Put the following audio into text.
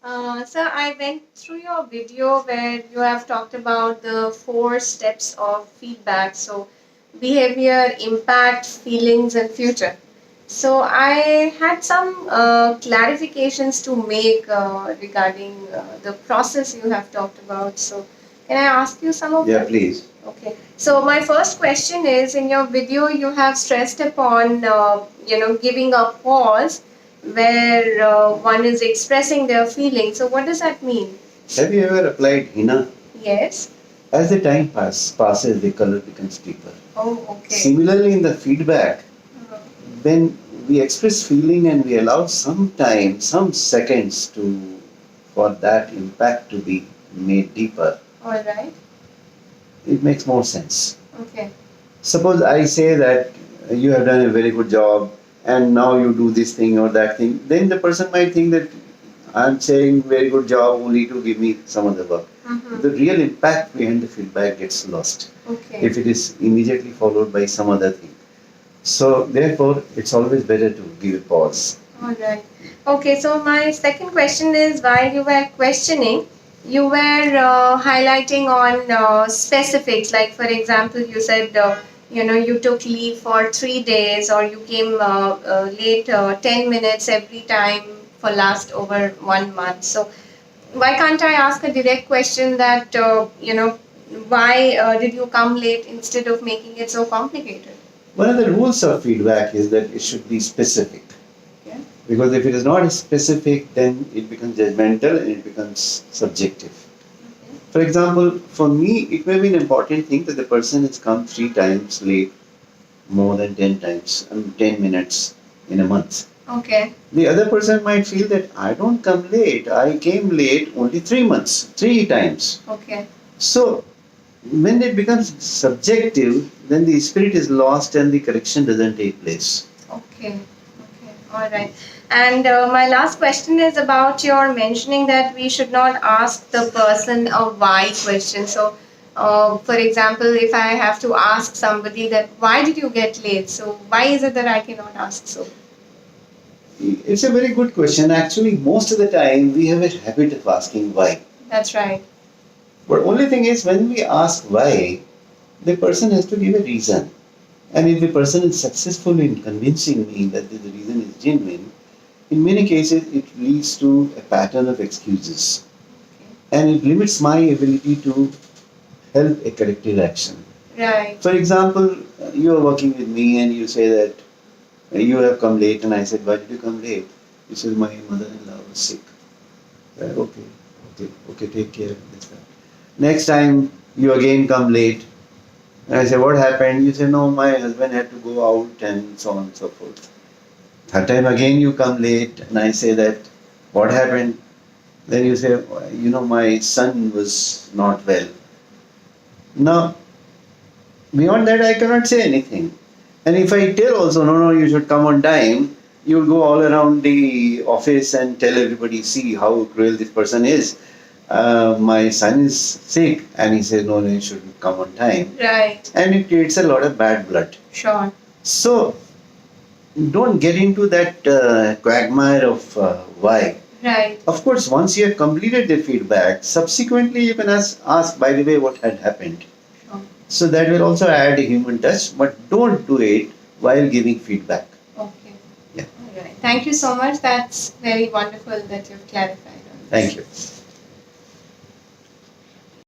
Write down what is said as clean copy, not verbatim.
So I went through your video where you have talked about the 4 steps of feedback. So behavior, impact, feelings, and future. So I had some clarifications to make regarding the process you have talked about. So can I ask you some of Yeah, them? please. Okay. So my first question is, in your video you have stressed upon giving a pause where one is expressing their feelings. So what does that mean? Have you ever applied henna? Yes. As the time passes, the color becomes deeper. Oh, okay. Similarly, in the feedback, when we express feeling and we allow some time, some seconds to for that impact to be made deeper, All right. it makes more sense. Okay. Suppose I say that you have done a very good job and now you do this thing or that thing, then the person might think that I'm saying very good job only to give me some other work. The real impact behind the feedback gets lost. Okay. If it is immediately followed by some other thing. So therefore, it's always better to give a pause. All right. Okay, so my second question is, while you were questioning, you were highlighting on specifics. Like, for example, you said, you took leave for 3 days, or you came late 10 minutes every time for last over 1 month. So, why can't I ask a direct question that, why did you come late instead of making it so complicated? One of the rules of feedback is that it should be specific. Okay. Because if it is not specific, then it becomes judgmental and it becomes subjective. Okay. For example, for me, it may be an important thing that the person has come 3 times late, more than 10 times, 10 minutes in a month. Okay. The other person might feel that I don't come late, I came late only 3 months, 3 times. Okay. So, when it becomes subjective, then the spirit is lost and the correction doesn't take place. Okay. Okay. All right. And my last question is about your mentioning that we should not ask the person a why question. So, for example, if I have to ask somebody that why did you get late? So, why is it that I cannot ask so? It's a very good question. Actually, most of the time we have a habit of asking why. That's right. But only thing is, when we ask why, the person has to give a reason. And if the person is successful in convincing me that the reason is genuine, in many cases it leads to a pattern of excuses. And it limits my ability to help a corrective action. Right. For example, you are working with me and you say that you have come late, and I said, why did you come late? You said, my mother-in-law was sick. Okay, take care. That's right. Next time you again come late, and I say, what happened? You say, no, my husband had to go out and so on and so forth. Third time again you come late, and I say that, what happened? Then you say, my son was not well. Now, beyond that, I cannot say anything. And if I tell also, no, you should come on time, you'll go all around the office and tell everybody, see how cruel this person is. My son is sick, and he says, no, you should come on time. Right. And it creates a lot of bad blood. Sure. So, don't get into that quagmire of why. Right. Of course, once you have completed the feedback, subsequently you can ask, by the way, what had happened. Sure. So that will also add a human touch, but don't do it while giving feedback. Okay. Yeah. All right. Thank you so much. That's very wonderful that you've clarified on this. Thank you.